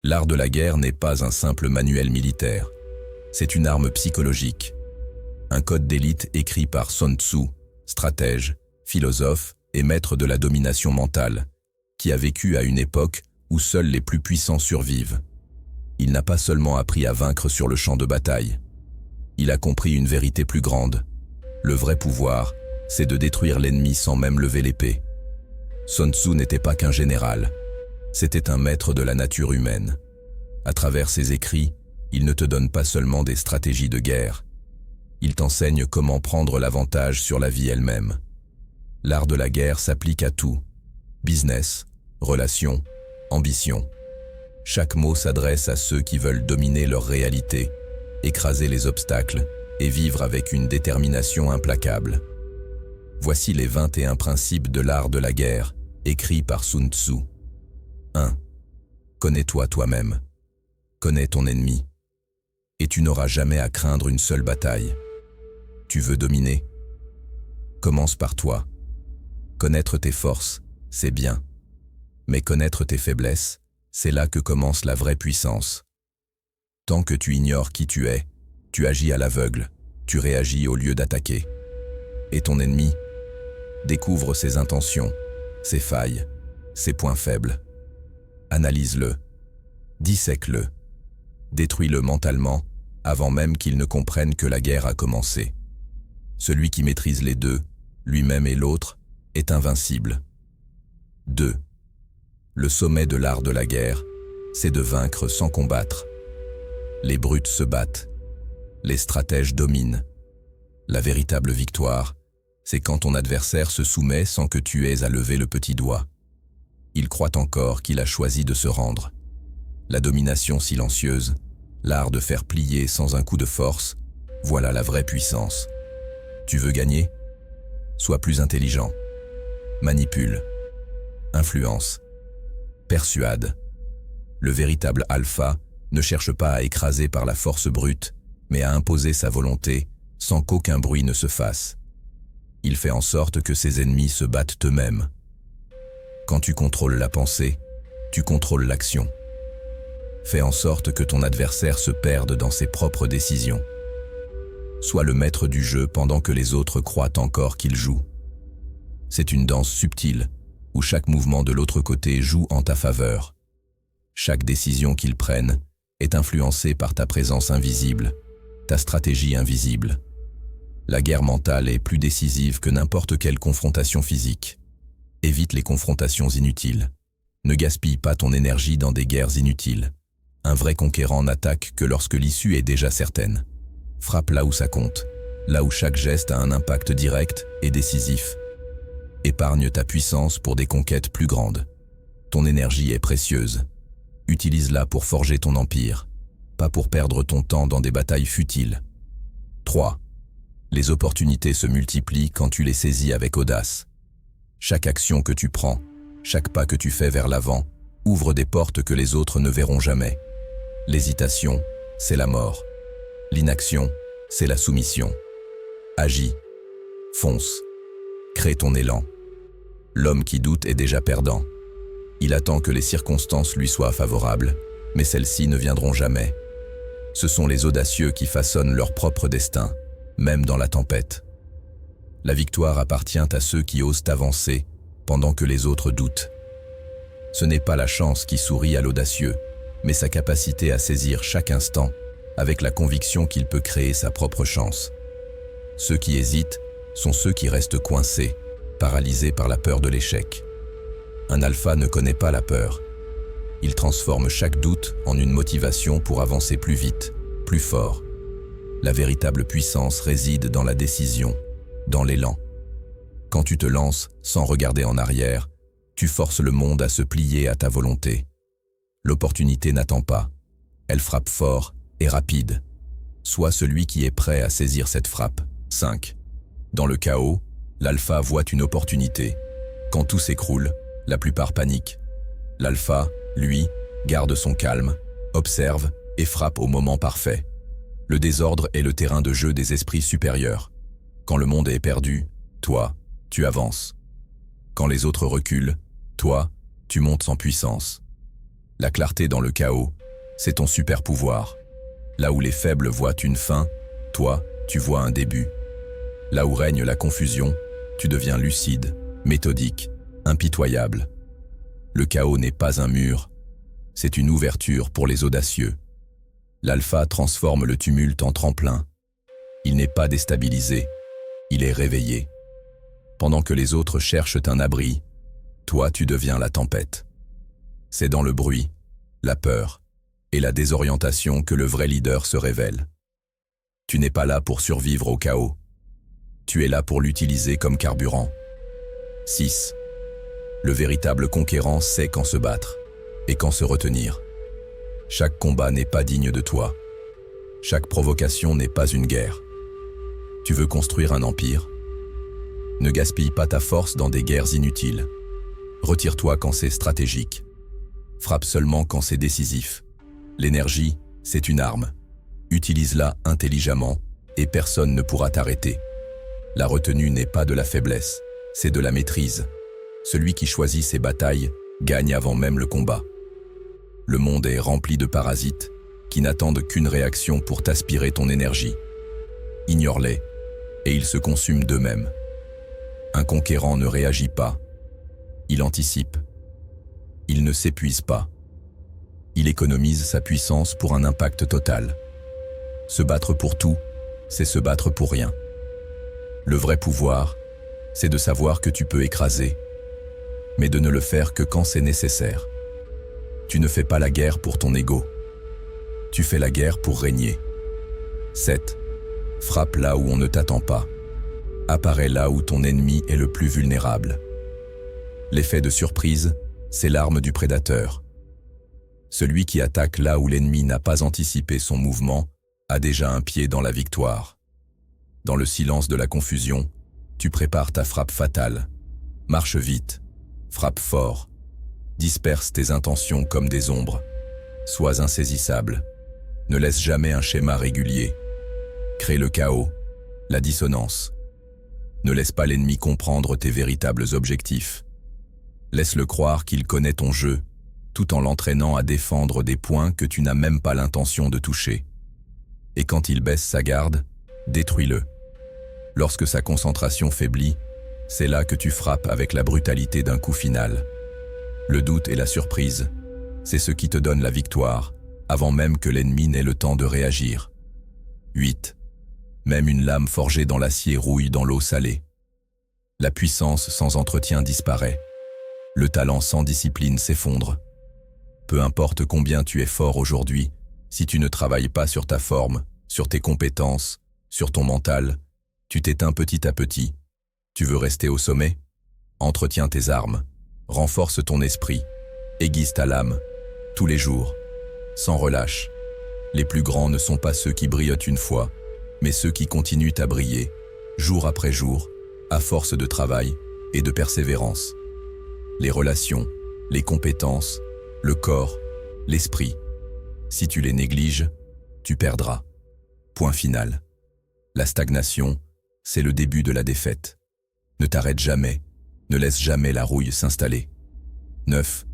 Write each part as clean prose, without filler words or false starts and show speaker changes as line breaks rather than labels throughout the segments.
L'art de la guerre n'est pas un simple manuel militaire. C'est une arme psychologique. Un code d'élite écrit par Sun Tzu, stratège, philosophe et maître de la domination mentale, qui a vécu à une époque où seuls les plus puissants survivent. Il n'a pas seulement appris à vaincre sur le champ de bataille. Il a compris une vérité plus grande. Le vrai pouvoir, c'est de détruire l'ennemi sans même lever l'épée. Sun Tzu n'était pas qu'un général. C'était un maître de la nature humaine. À travers ses écrits, il ne te donne pas seulement des stratégies de guerre. Il t'enseigne comment prendre l'avantage sur la vie elle-même. L'art de la guerre s'applique à tout. Business, relations, ambition. Chaque mot s'adresse à ceux qui veulent dominer leur réalité, écraser les obstacles et vivre avec une détermination implacable. Voici les 21 principes de l'art de la guerre, écrits par Sun Tzu. 1. Connais-toi toi-même. Connais ton ennemi. Et tu n'auras jamais à craindre une seule bataille. Tu veux dominer? Commence par toi. Connaître tes forces, c'est bien. Mais connaître tes faiblesses, c'est là que commence la vraie puissance. Tant que tu ignores qui tu es, tu agis à l'aveugle, tu réagis au lieu d'attaquer. Et ton ennemi? Découvre ses intentions, ses failles, ses points faibles. Analyse-le, dissèque-le, détruis-le mentalement avant même qu'il ne comprenne que la guerre a commencé. Celui qui maîtrise les deux, lui-même et l'autre, est invincible. 2. Le sommet de l'art de la guerre, c'est de vaincre sans combattre. Les brutes se battent, les stratèges dominent. La véritable victoire, c'est quand ton adversaire se soumet sans que tu aies à lever le petit doigt. Il croit encore qu'il a choisi de se rendre. La domination silencieuse, l'art de faire plier sans un coup de force, voilà la vraie puissance. Tu veux gagner? Sois plus intelligent. Manipule. Influence. Persuade. Le véritable alpha ne cherche pas à écraser par la force brute, mais à imposer sa volonté sans qu'aucun bruit ne se fasse. Il fait en sorte que ses ennemis se battent eux-mêmes. Quand tu contrôles la pensée, tu contrôles l'action. Fais en sorte que ton adversaire se perde dans ses propres décisions. Sois le maître du jeu pendant que les autres croient encore qu'il joue. C'est une danse subtile, où chaque mouvement de l'autre côté joue en ta faveur. Chaque décision qu'ils prennent est influencée par ta présence invisible, ta stratégie invisible. La guerre mentale est plus décisive que n'importe quelle confrontation physique. Évite les confrontations inutiles. Ne gaspille pas ton énergie dans des guerres inutiles. Un vrai conquérant n'attaque que lorsque l'issue est déjà certaine. Frappe là où ça compte, là où chaque geste a un impact direct et décisif. Épargne ta puissance pour des conquêtes plus grandes. Ton énergie est précieuse. Utilise-la pour forger ton empire, pas pour perdre ton temps dans des batailles futiles. 3. Les opportunités se multiplient quand tu les saisis avec audace. Chaque action que tu prends, chaque pas que tu fais vers l'avant, ouvre des portes que les autres ne verront jamais. L'hésitation, c'est la mort. L'inaction, c'est la soumission. Agis. Fonce. Crée ton élan. L'homme qui doute est déjà perdant. Il attend que les circonstances lui soient favorables, mais celles-ci ne viendront jamais. Ce sont les audacieux qui façonnent leur propre destin, même dans la tempête. La victoire appartient à ceux qui osent avancer pendant que les autres doutent. Ce n'est pas la chance qui sourit à l'audacieux, mais sa capacité à saisir chaque instant avec la conviction qu'il peut créer sa propre chance. Ceux qui hésitent sont ceux qui restent coincés, paralysés par la peur de l'échec. Un alpha ne connaît pas la peur. Il transforme chaque doute en une motivation pour avancer plus vite, plus fort. La véritable puissance réside dans la décision, dans l'élan. Quand tu te lances sans regarder en arrière, tu forces le monde à se plier à ta volonté. L'opportunité n'attend pas. Elle frappe fort et rapide. Sois celui qui est prêt à saisir cette frappe. 5. Dans le chaos, l'alpha voit une opportunité. Quand tout s'écroule, la plupart paniquent. L'alpha, lui, garde son calme, observe et frappe au moment parfait. Le désordre est le terrain de jeu des esprits supérieurs. Quand le monde est perdu, toi, tu avances. Quand les autres reculent, toi, tu montes en puissance. La clarté dans le chaos, c'est ton super pouvoir. Là où les faibles voient une fin, toi, tu vois un début. Là où règne la confusion, tu deviens lucide, méthodique, impitoyable. Le chaos n'est pas un mur, c'est une ouverture pour les audacieux. L'alpha transforme le tumulte en tremplin. Il n'est pas déstabilisé, il est réveillé. Pendant que les autres cherchent un abri, toi tu deviens la tempête. C'est dans le bruit, la peur et la désorientation que le vrai leader se révèle. Tu n'es pas là pour survivre au chaos. Tu es là pour l'utiliser comme carburant. 6. Le véritable conquérant sait quand se battre et quand se retenir. Chaque combat n'est pas digne de toi. Chaque provocation n'est pas une guerre. Tu veux construire un empire? Ne gaspille pas ta force dans des guerres inutiles. Retire-toi quand c'est stratégique. Frappe seulement quand c'est décisif. L'énergie, c'est une arme. Utilise-la intelligemment et personne ne pourra t'arrêter. La retenue n'est pas de la faiblesse, c'est de la maîtrise. Celui qui choisit ses batailles gagne avant même le combat. Le monde est rempli de parasites qui n'attendent qu'une réaction pour t'aspirer ton énergie. Ignore-les et ils se consument d'eux-mêmes. Un conquérant ne réagit pas. Il anticipe. Il ne s'épuise pas. Il économise sa puissance pour un impact total. Se battre pour tout, c'est se battre pour rien. Le vrai pouvoir, c'est de savoir que tu peux écraser, mais de ne le faire que quand c'est nécessaire. Tu ne fais pas la guerre pour ton ego. Tu fais la guerre pour régner. 7. Frappe là où on ne t'attend pas. Apparaît là où ton ennemi est le plus vulnérable. L'effet de surprise, c'est l'arme du prédateur. Celui qui attaque là où l'ennemi n'a pas anticipé son mouvement a déjà un pied dans la victoire. Dans le silence de la confusion, tu prépares ta frappe fatale. Marche vite, frappe fort, disperse tes intentions comme des ombres. Sois insaisissable, ne laisse jamais un schéma régulier. Crée le chaos, la dissonance. Ne laisse pas l'ennemi comprendre tes véritables objectifs. Laisse-le croire qu'il connaît ton jeu, tout en l'entraînant à défendre des points que tu n'as même pas l'intention de toucher. Et quand il baisse sa garde, détruis-le. Lorsque sa concentration faiblit, c'est là que tu frappes avec la brutalité d'un coup final. Le doute et la surprise, c'est ce qui te donne la victoire, avant même que l'ennemi n'ait le temps de réagir. 8. Même une lame forgée dans l'acier rouille dans l'eau salée. La puissance sans entretien disparaît. Le talent sans discipline s'effondre. Peu importe combien tu es fort aujourd'hui, si tu ne travailles pas sur ta forme, sur tes compétences, sur ton mental, tu t'éteins petit à petit. Tu veux rester au sommet? Entretiens tes armes, renforce ton esprit, aiguise ta lame, tous les jours, sans relâche. Les plus grands ne sont pas ceux qui brillent une fois, mais ceux qui continuent à briller, jour après jour, à force de travail et de persévérance. Les relations, les compétences, le corps, l'esprit. Si tu les négliges, tu perdras. Point final. La stagnation, c'est le début de la défaite. Ne t'arrête jamais, ne laisse jamais la rouille s'installer. 9.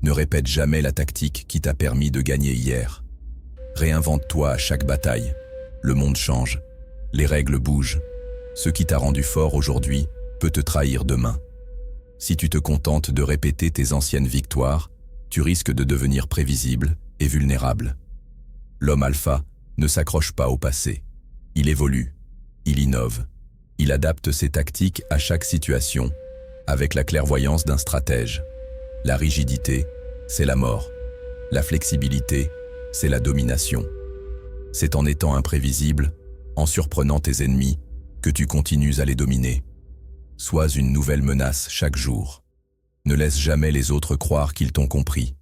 Ne répète jamais la tactique qui t'a permis de gagner hier. Réinvente-toi à chaque bataille. Le monde change, les règles bougent. Ce qui t'a rendu fort aujourd'hui peut te trahir demain. Si tu te contentes de répéter tes anciennes victoires, tu risques de devenir prévisible et vulnérable. L'homme alpha ne s'accroche pas au passé. Il évolue, il innove, il adapte ses tactiques à chaque situation, avec la clairvoyance d'un stratège. La rigidité, c'est la mort. La flexibilité, c'est la domination. C'est en étant imprévisible, en surprenant tes ennemis, que tu continues à les dominer. Sois une nouvelle menace chaque jour. Ne laisse jamais les autres croire qu'ils t'ont compris.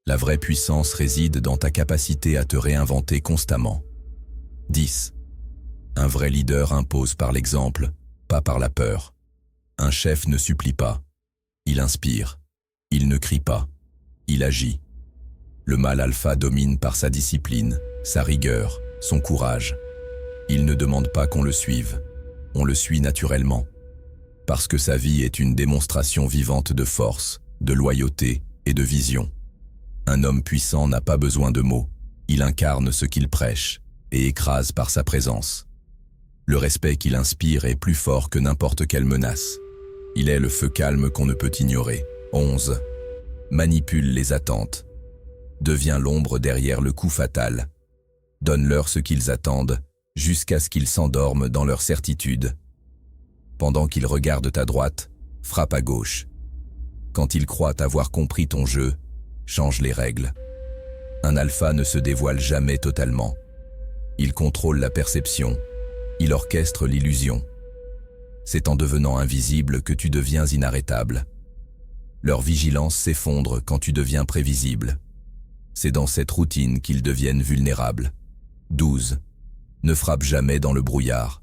La vraie puissance réside dans ta capacité à te réinventer constamment. 10. Un vrai leader impose par l'exemple, pas par la peur. Un chef ne supplie pas. Il inspire. Il ne crie pas. Il agit. Le mâle alpha domine par sa discipline, sa rigueur, son courage. Il ne demande pas qu'on le suive. On le suit naturellement. Parce que sa vie est une démonstration vivante de force, de loyauté et de vision. Un homme puissant n'a pas besoin de mots, il incarne ce qu'il prêche et écrase par sa présence. Le respect qu'il inspire est plus fort que n'importe quelle menace. Il est le feu calme qu'on ne peut ignorer. 11. Manipule les attentes. Deviens l'ombre derrière le coup fatal. Donne-leur ce qu'ils attendent, jusqu'à ce qu'ils s'endorment dans leur certitude. Pendant qu'ils regardent à droite, frappe à gauche. Quand ils croient avoir compris ton jeu, change les règles. Un alpha ne se dévoile jamais totalement. Il contrôle la perception, il orchestre l'illusion. C'est en devenant invisible que tu deviens inarrêtable. Leur vigilance s'effondre quand tu deviens prévisible. C'est dans cette routine qu'ils deviennent vulnérables. 12. Ne frappe jamais dans le brouillard.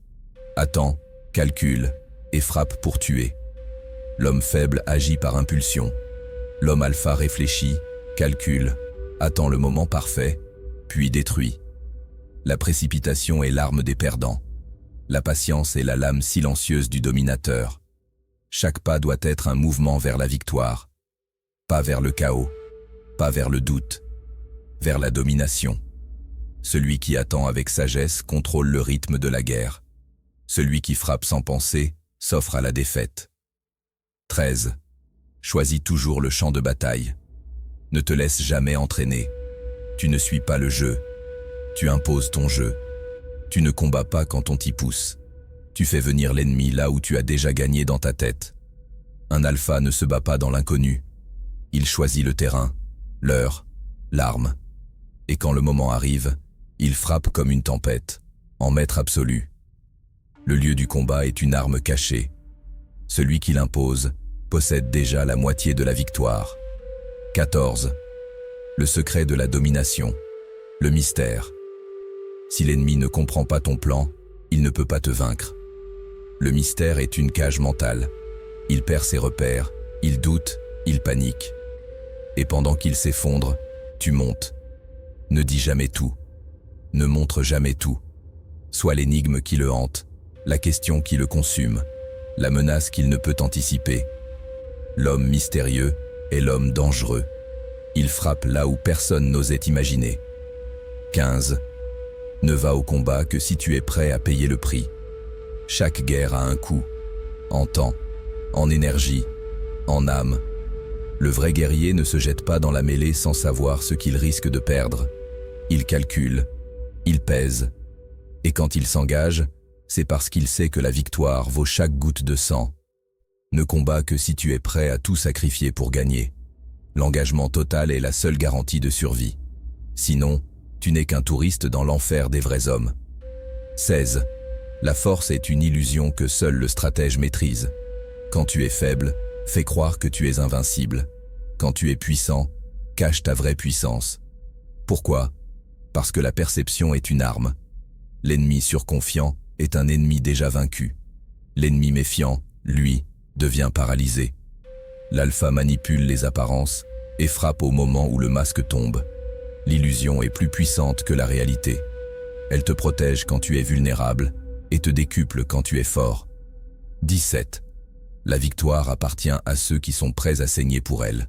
Attends, calcule et frappe pour tuer. L'homme faible agit par impulsion. L'homme alpha réfléchit, calcule, attend le moment parfait, puis détruit. La précipitation est l'arme des perdants. La patience est la lame silencieuse du dominateur. Chaque pas doit être un mouvement vers la victoire. Pas vers le chaos, pas vers le doute, vers la domination. Celui qui attend avec sagesse contrôle le rythme de la guerre. Celui qui frappe sans penser s'offre à la défaite. 13. Choisis toujours le champ de bataille. Ne te laisse jamais entraîner. Tu ne suis pas le jeu. Tu imposes ton jeu. Tu ne combats pas quand on t'y pousse. Tu fais venir l'ennemi là où tu as déjà gagné dans ta tête. Un alpha ne se bat pas dans l'inconnu. Il choisit le terrain, l'heure, l'arme. Et quand le moment arrive, il frappe comme une tempête, en maître absolu. Le lieu du combat est une arme cachée. Celui qui l'impose possède déjà la moitié de la victoire. 14. Le secret de la domination. Le mystère. Si l'ennemi ne comprend pas ton plan, il ne peut pas te vaincre. Le mystère est une cage mentale. Il perd ses repères, il doute, il panique. Et pendant qu'il s'effondre, tu montes. Ne dis jamais tout. Ne montre jamais tout. Sois l'énigme qui le hante, la question qui le consume, la menace qu'il ne peut anticiper. L'homme mystérieux est l'homme dangereux. Il frappe là où personne n'osait imaginer. 15. Ne va au combat que si tu es prêt à payer le prix. Chaque guerre a un coût, en temps, en énergie, en âme. Le vrai guerrier ne se jette pas dans la mêlée sans savoir ce qu'il risque de perdre. Il calcule, il pèse, et quand il s'engage, c'est parce qu'il sait que la victoire vaut chaque goutte de sang. Ne combats que si tu es prêt à tout sacrifier pour gagner. L'engagement total est la seule garantie de survie. Sinon, tu n'es qu'un touriste dans l'enfer des vrais hommes. 16. La force est une illusion que seul le stratège maîtrise. Quand tu es faible, fais croire que tu es invincible. Quand tu es puissant, cache ta vraie puissance. Pourquoi ? Parce que la perception est une arme. L'ennemi surconfiant est un ennemi déjà vaincu. L'ennemi méfiant, lui, devient paralysé. L'alpha manipule les apparences et frappe au moment où le masque tombe. L'illusion est plus puissante que la réalité. Elle te protège quand tu es vulnérable et te décuple quand tu es fort. 17. La victoire appartient à ceux qui sont prêts à saigner pour elle.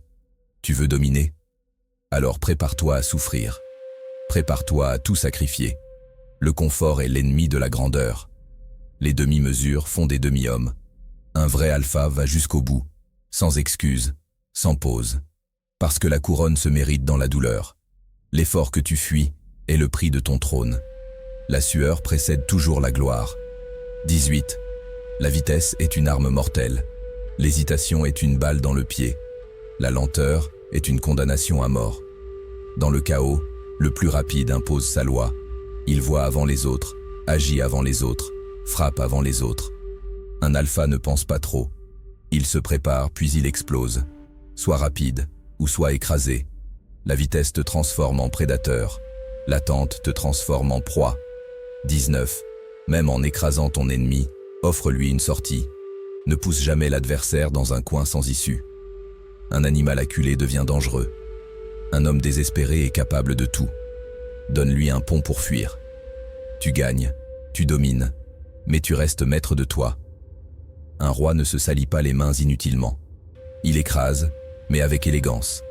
Tu veux dominer ? Alors prépare-toi à souffrir. Prépare-toi à tout sacrifier. Le confort est l'ennemi de la grandeur. Les demi-mesures font des demi-hommes. Un vrai alpha va jusqu'au bout, sans excuse, sans pause. Parce que la couronne se mérite dans la douleur. L'effort que tu fuis est le prix de ton trône. La sueur précède toujours la gloire. 18. La vitesse est une arme mortelle. L'hésitation est une balle dans le pied. La lenteur est une condamnation à mort. Dans le chaos, le plus rapide impose sa loi. Il voit avant les autres, agit avant les autres, frappe avant les autres. Un alpha ne pense pas trop. Il se prépare puis il explose. Sois rapide ou sois écrasé. La vitesse te transforme en prédateur. L'attente te transforme en proie. 19. Même en écrasant ton ennemi, offre-lui une sortie. Ne pousse jamais l'adversaire dans un coin sans issue. Un animal acculé devient dangereux. Un homme désespéré est capable de tout. Donne-lui un pont pour fuir. Tu gagnes, tu domines, mais tu restes maître de toi. Un roi ne se salit pas les mains inutilement. Il écrase, mais avec élégance.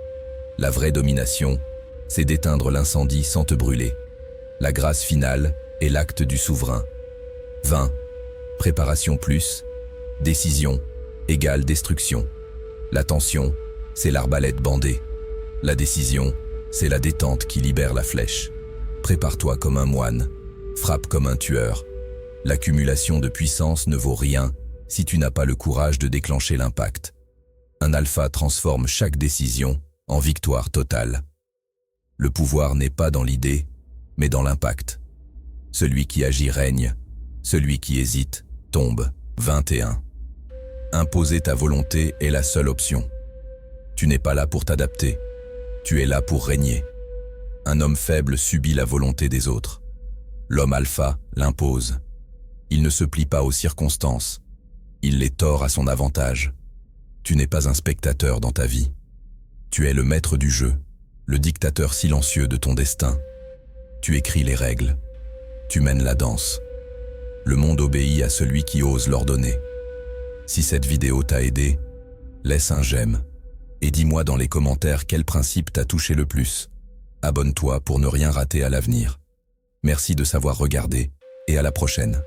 La vraie domination, c'est d'éteindre l'incendie sans te brûler. La grâce finale est l'acte du souverain. 20. Préparation plus décision égale destruction. L'attention, c'est l'arbalète bandée. La décision, c'est la détente qui libère la flèche. Prépare-toi comme un moine, frappe comme un tueur. L'accumulation de puissance ne vaut rien si tu n'as pas le courage de déclencher l'impact. Un alpha transforme chaque décision en victoire totale. Le pouvoir n'est pas dans l'idée, mais dans l'impact. Celui qui agit règne, celui qui hésite tombe. 21. Imposer ta volonté est la seule option. Tu n'es pas là pour t'adapter, tu es là pour régner. Un homme faible subit la volonté des autres. L'homme alpha l'impose. Il ne se plie pas aux circonstances, il les tord à son avantage. Tu n'es pas un spectateur dans ta vie. Tu es le maître du jeu, le dictateur silencieux de ton destin. Tu écris les règles, tu mènes la danse. Le monde obéit à celui qui ose l'ordonner. Si cette vidéo t'a aidé, laisse un j'aime et dis-moi dans les commentaires quel principe t'a touché le plus. Abonne-toi pour ne rien rater à l'avenir. Merci de s'avoir regardé et à la prochaine.